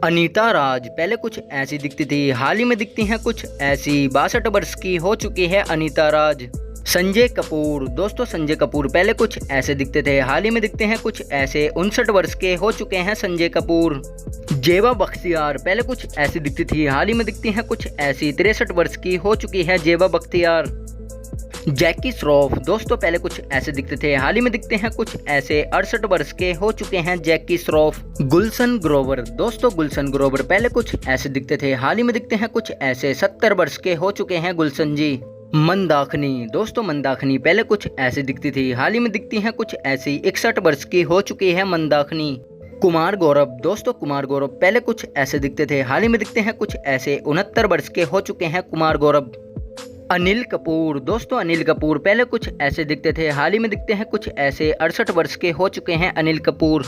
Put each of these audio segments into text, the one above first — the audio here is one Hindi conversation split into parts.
अनीता राज पहले कुछ ऐसी दिखती थी, हाल ही में दिखती हैं कुछ ऐसी। 62 वर्ष की हो चुकी है अनीता राज। संजय कपूर दोस्तों, संजय कपूर पहले कुछ ऐसे दिखते थे, हाल ही में दिखते हैं कुछ ऐसे। 59 वर्ष के हो चुके हैं संजय कपूर। जेबा बख्तियार पहले कुछ ऐसी दिखती थी, हाल ही में दिखती हैं कुछ ऐसी। 63 वर्ष की हो चुकी है जेबा बख्तियार। जैकी श्रॉफ दोस्तों पहले कुछ ऐसे दिखते थे, हाल ही में दिखते हैं कुछ ऐसे। 68 वर्ष के हो चुके हैं जैकी श्रॉफ। गुलशन ग्रोवर दोस्तों, गुलशन ग्रोवर पहले कुछ ऐसे दिखते थे, हाल ही में दिखते हैं कुछ ऐसे। 70 वर्ष के हो चुके हैं गुलशन जी। मंदाकिनी दोस्तों, मंदाकिनी पहले कुछ ऐसे दिखती थी, हाल ही में दिखती हैं कुछ ऐसी। 61 वर्ष की हो चुकी है मंदाकिनी। कुमार गौरव दोस्तों, कुमार गौरव पहले कुछ ऐसे दिखते थे, हाल ही में दिखते हैं कुछ ऐसे। 69 वर्ष के हो चुके हैं कुमार गौरव। अनिल कपूर दोस्तों, अनिल कपूर पहले कुछ ऐसे दिखते थे, हाल ही में दिखते हैं कुछ ऐसे। 68 वर्ष के हो चुके हैं अनिल कपूर।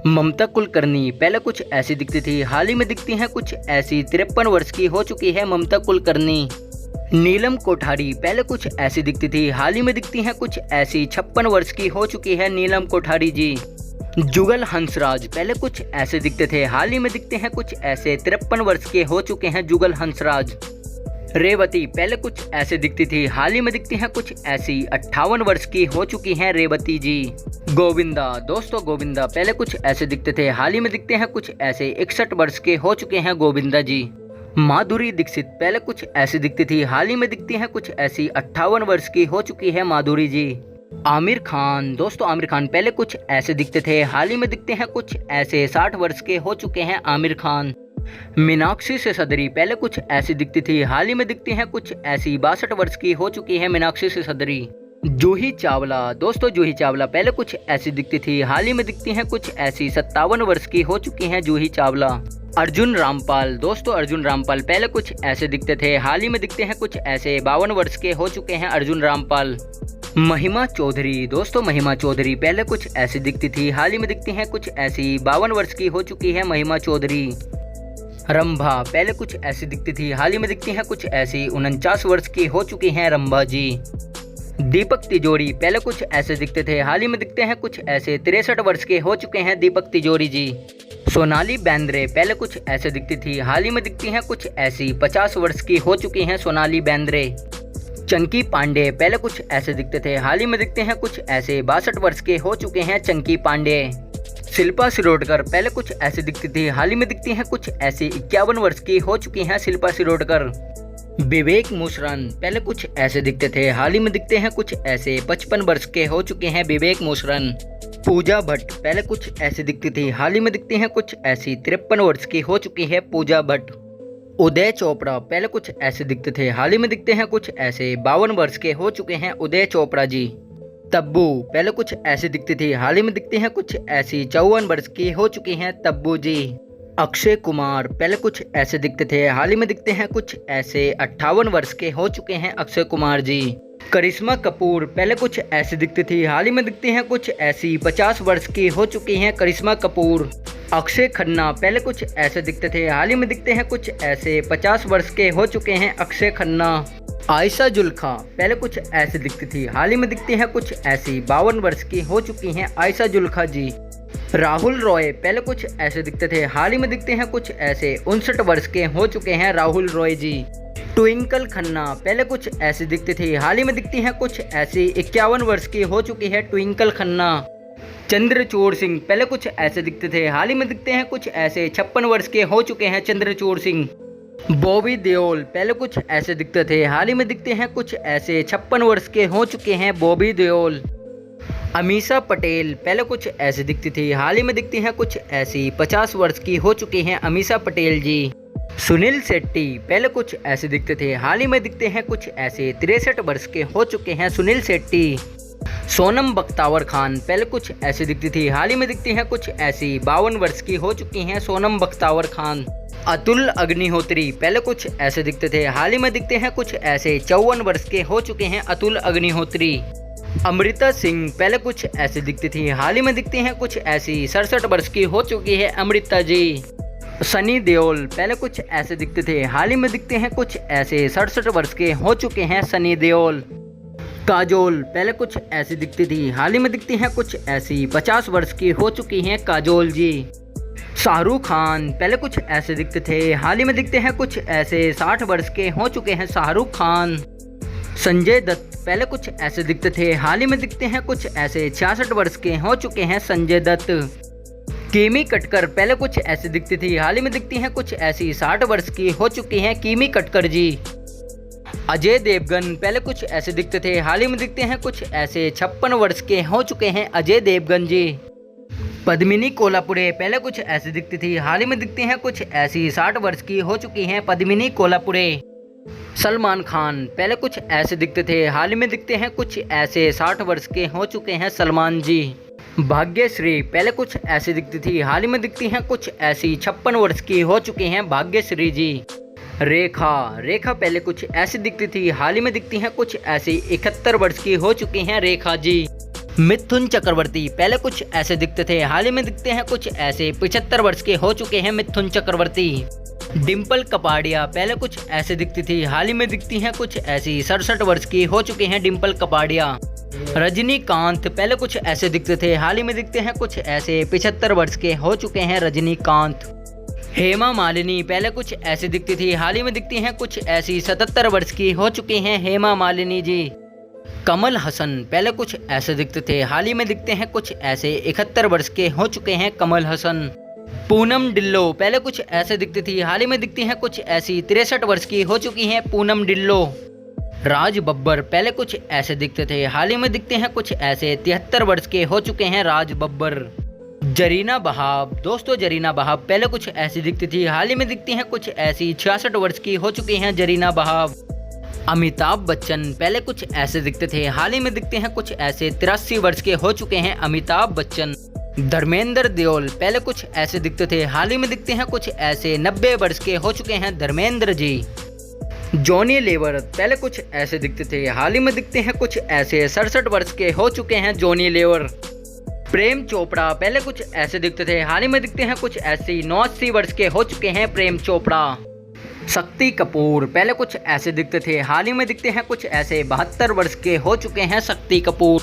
ममता कुलकर्णी पहले कुछ ऐसी दिखती थी, हाल ही में दिखती हैं कुछ ऐसी। 53 वर्ष की हो चुकी है ममता कुलकर्णी। नीलम कोठारी पहले कुछ ऐसी दिखती थी, हाल ही में दिखती हैं कुछ ऐसी। 56 वर्ष की हो चुकी है नीलम कोठारी जी। जुगल हंसराज पहले कुछ ऐसे दिखते थे, हाल ही में दिखते हैं कुछ ऐसे। 53 वर्ष के हो चुके हैं जुगल हंसराज। रेवती पहले कुछ ऐसे दिखती थी, हाल ही में दिखती हैं कुछ ऐसी। 58 वर्ष की हो चुकी हैं रेवती जी। गोविंदा दोस्तों, गोविंदा पहले कुछ ऐसे दिखते थे, हाल ही में दिखते हैं कुछ ऐसे। 61 वर्ष के हो चुके हैं गोविंदा जी। माधुरी दीक्षित पहले कुछ ऐसी दिखती थी, हाल ही में दिखती हैं कुछ ऐसी। 58 वर्ष की हो चुकी है माधुरी जी। आमिर खान दोस्तों, आमिर खान पहले कुछ ऐसे दिखते थे, हाल ही में दिखते हैं कुछ ऐसे। 60 वर्ष के हो चुके हैं आमिर खान। मीनाक्षी सिसोदिया पहले कुछ ऐसी दिखती थी, हाल ही में दिखती हैं कुछ ऐसी। 62 वर्ष की हो चुकी है मीनाक्षी सिसोदिया। जूही चावला दोस्तों, जूही चावला पहले कुछ ऐसी दिखती थी, हाल ही में दिखती हैं कुछ ऐसी। 57 वर्ष की हो चुकी हैं जूही चावला। अर्जुन रामपाल दोस्तों, अर्जुन रामपाल पहले कुछ ऐसे दिखते थे, हाल ही में दिखते हैं कुछ ऐसे। 52 वर्ष के हो चुके हैं अर्जुन रामपाल। महिमा चौधरी दोस्तों, महिमा चौधरी पहले कुछ ऐसी दिखती थी, हाल ही में दिखती हैं कुछ ऐसी। 52 वर्ष की हो चुकी है महिमा चौधरी। रंभा पहले कुछ ऐसी दिखती थी, हाल ही में दिखती हैं कुछ ऐसी। 49 वर्ष की हो चुकी हैं रंभा जी। दीपक तिजोरी पहले कुछ ऐसे दिखते थे, हाल ही में दिखते हैं कुछ ऐसे। 63 वर्ष के हो चुके हैं दीपक तिजोरी जी। सोनाली बेंद्रे पहले कुछ ऐसे दिखती थी, हाल ही में दिखती हैं कुछ ऐसी। 50 वर्ष की हो चुकी हैं सोनाली बेंद्रे। चंकी पांडे पहले कुछ ऐसे दिखते थे, हाल ही में दिखते हैं कुछ ऐसे। 62 वर्ष के हो चुके हैं चंकी पांडे। शिल्पा शिरोडकर पहले कुछ ऐसे दिखती थी, हाल ही में दिखती हैं कुछ ऐसी। 51 वर्ष की हो चुकी हैं शिल्पा शिरोडकर। विवेक मुशरन पहले कुछ ऐसे दिखते थे, हाल ही में दिखते हैं कुछ ऐसे। 55 वर्ष के हो चुके हैं विवेक मुशरन। पूजा भट्ट पहले कुछ ऐसे दिखती थी, हाल ही में दिखती हैं कुछ ऐसी। 53 वर्ष की हो चुकी है पूजा भट्ट। उदय चोपड़ा पहले कुछ ऐसे दिखते थे, हाल ही में दिखते हैं कुछ ऐसे। 52 वर्ष के हो चुके हैं उदय चोपड़ा जी। तब्बू पहले कुछ ऐसी दिखती थी, हाल ही में दिखती हैं कुछ ऐसी। 54 वर्ष की हो चुकी हैं तब्बू जी। अक्षय कुमार पहले कुछ ऐसे दिखते थे, हाल ही में दिखते हैं कुछ ऐसे। 58 वर्ष के हो चुके हैं अक्षय कुमार जी। करिश्मा कपूर पहले कुछ ऐसी दिखती थी, हाल ही में दिखती हैं कुछ ऐसी। 50 वर्ष की हो चुकी हैं करिश्मा कपूर। अक्षय खन्ना पहले कुछ ऐसे दिखते थे, हाल ही में दिखते हैं कुछ ऐसे। 50 वर्ष के हो चुके हैं अक्षय खन्ना। आयशा जुल्खा पहले कुछ ऐसे दिखती थी, हाल ही में दिखती हैं कुछ ऐसी। 52 वर्ष की हो चुकी हैं आयशा जुल्खा जी। राहुल रॉय पहले कुछ ऐसे दिखते थे, हाल ही में दिखते हैं कुछ ऐसे। 59 वर्ष के हो चुके हैं राहुल रॉय जी। ट्विंकल खन्ना पहले कुछ ऐसी दिखती थी, हाल ही में दिखती हैं कुछ ऐसी। 51 वर्ष की हो चुकी है ट्विंकल खन्ना। चंद्रचूड़ सिंह पहले कुछ ऐसे दिखते थे, हाल ही में दिखते हैं कुछ ऐसे। 56 वर्ष के हो चुके हैं चंद्रचूड़ सिंह। बॉबी देओल पहले कुछ ऐसे दिखते थे, हाल ही में दिखते हैं कुछ ऐसे। 56 वर्ष के हो चुके हैं बॉबी देओल। अमीषा पटेल पहले कुछ ऐसे दिखती थी, हाल ही में दिखती हैं कुछ ऐसी। 50 वर्ष की हो चुकी हैं अमीषा पटेल जी। सुनील शेट्टी पहले कुछ ऐसे दिखते थे, हाल ही में दिखते हैं कुछ ऐसे। 63 वर्ष के हो चुके हैं सुनील शेट्टी। सोनम बख्तावर खान पहले कुछ ऐसे दिखती थी, हाल ही में दिखती हैं कुछ ऐसी। 52 वर्ष की हो चुकी हैं सोनम बख्तावर खान। अतुल अग्निहोत्री पहले कुछ ऐसे दिखते थे, हाल ही में दिखते हैं कुछ ऐसे। 54 वर्ष के हो चुके हैं अतुल अग्निहोत्री। अमृता सिंह पहले कुछ ऐसे दिखती थी, हाल ही में दिखती हैं कुछ ऐसी। 67 वर्ष की हो चुकी है अमृता जी। सनी देओल पहले कुछ ऐसे दिखते थे, हाल ही में दिखते हैं कुछ ऐसे। 67 वर्ष के हो चुके हैं सनी देओल। काजोल पहले कुछ ऐसी दिखती थी, हाल ही में दिखती हैं कुछ ऐसी। 50 वर्ष की हो चुकी हैं काजोल जी। शाहरुख खान पहले कुछ ऐसे दिखते थे, हाल ही में दिखते हैं कुछ ऐसे। 60 वर्ष के हो चुके हैं शाहरुख खान। संजय दत्त पहले कुछ ऐसे दिखते थे, हाल ही में दिखते हैं कुछ ऐसे। 66 वर्ष के हो चुके हैं संजय दत्त। किमी कटकर पहले कुछ ऐसे दिखती थी, हाल ही में दिखती हैं कुछ ऐसी। 60 वर्ष की हो चुकी हैं किमी कटकर जी। अजय देवगन पहले कुछ ऐसे दिखते थे, हाल ही में दिखते हैं कुछ ऐसे। 56 वर्ष के हो चुके हैं अजय देवगन जी। पद्मिनी कोल्हापुरे पहले कुछ ऐसे दिखती थी, हाल ही में दिखती हैं कुछ ऐसी। 60 वर्ष की हो चुकी हैं पद्मिनी कोल्हापुरे। सलमान खान पहले कुछ ऐसे दिखते थे, हाल ही में दिखते हैं कुछ ऐसे। 60 वर्ष के हो चुके हैं सलमान जी। भाग्यश्री पहले कुछ ऐसे दिखती थी, हाल ही में दिखती हैं कुछ ऐसी। 56 वर्ष की हो चुकी हैं भाग्यश्री जी। रेखा पहले कुछ ऐसी दिखती थी, हाल ही में दिखती हैं कुछ ऐसी। 71 वर्ष की हो चुकी हैं रेखा जी। मिथुन चक्रवर्ती पहले कुछ ऐसे दिखते थे, हाल ही में दिखते हैं कुछ ऐसे। 75 वर्ष के हो चुके हैं मिथुन चक्रवर्ती। डिम्पल कपाड़िया पहले कुछ ऐसे दिखती थी, हाल ही में दिखती हैं कुछ ऐसी। 67 वर्ष की हो चुके हैं डिम्पल कपाड़िया। रजनीकांत पहले कुछ ऐसे दिखते थे, हाल ही में दिखते हैं कुछ ऐसे। 75 वर्ष के हो चुके हैं रजनीकांत। हेमा मालिनी पहले कुछ ऐसे दिखती थी, हाल ही में दिखती हैं कुछ ऐसी। 77 वर्ष की हो चुकी हैं हेमा मालिनी जी। कमल हसन पहले कुछ ऐसे दिखते थे, हाल ही में दिखते हैं कुछ ऐसे। 71 वर्ष के हो चुके हैं कमल हसन। पूनम डिल्लो पहले कुछ ऐसे दिखती थी, हाल ही में दिखती हैं कुछ ऐसी। 63 वर्ष की हो चुकी हैं पूनम डिल्लो। राज बब्बर पहले कुछ ऐसे दिखते थे, हाल ही में दिखते हैं कुछ ऐसे। 73 वर्ष के हो चुके हैं राज बब्बर। जरीना बहाब दोस्तों जरीना बहाब पहले कुछ ऐसी दिखती थी, हाल ही में दिखती हैं कुछ ऐसी। 66 वर्ष की हो चुकी हैं जरीना बहाब। अमिताभ बच्चन पहले कुछ ऐसे दिखते थे, हाल ही में दिखते हैं कुछ ऐसे। 83 वर्ष के हो चुके हैं अमिताभ बच्चन। धर्मेंद्र देओल पहले कुछ ऐसे दिखते थे, हाल ही में दिखते हैं कुछ ऐसे। 90 वर्ष के हो चुके हैं धर्मेंद्र जी। जॉनी लीवर पहले कुछ ऐसे दिखते थे, हाल ही में दिखते हैं कुछ ऐसे। 67 वर्ष के हो चुके हैं जॉनी लीवर। प्रेम चोपड़ा पहले कुछ ऐसे दिखते थे, हाल ही में दिखते हैं कुछ ऐसी। 89 वर्ष के हो चुके हैं प्रेम चोपड़ा। शक्ति कपूर पहले कुछ ऐसे दिखते थे, हाल ही में दिखते हैं कुछ ऐसे। 72 वर्ष के हो चुके हैं शक्ति कपूर।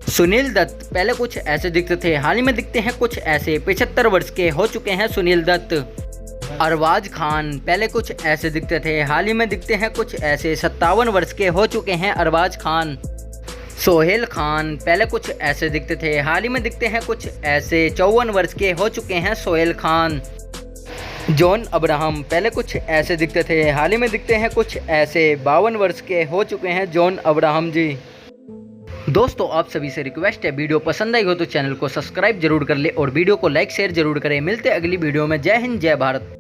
सुनील दत्त पहले कुछ ऐसे दिखते थे, हाल ही में दिखते हैं कुछ ऐसे। 75 वर्ष के हो चुके हैं सुनील दत्त। अरबाज खान पहले कुछ ऐसे दिखते थे, हाल ही में दिखते हैं कुछ ऐसे। 57 वर्ष के हो चुके हैं अरबाज खान। सोहेल खान पहले कुछ ऐसे दिखते थे, हाल ही में दिखते हैं कुछ ऐसे। 54 वर्ष के हो चुके हैं सोहेल खान। जॉन अब्राहम पहले कुछ ऐसे दिखते थे, हाल ही में दिखते हैं कुछ ऐसे। 52 वर्ष के हो चुके हैं जॉन अब्राहम जी। दोस्तों आप सभी से रिक्वेस्ट है, वीडियो पसंद आई हो तो चैनल को सब्सक्राइब जरूर कर ले और वीडियो को लाइक शेयर जरूर करें। मिलते हैं अगली वीडियो में। जय हिंद जय भारत।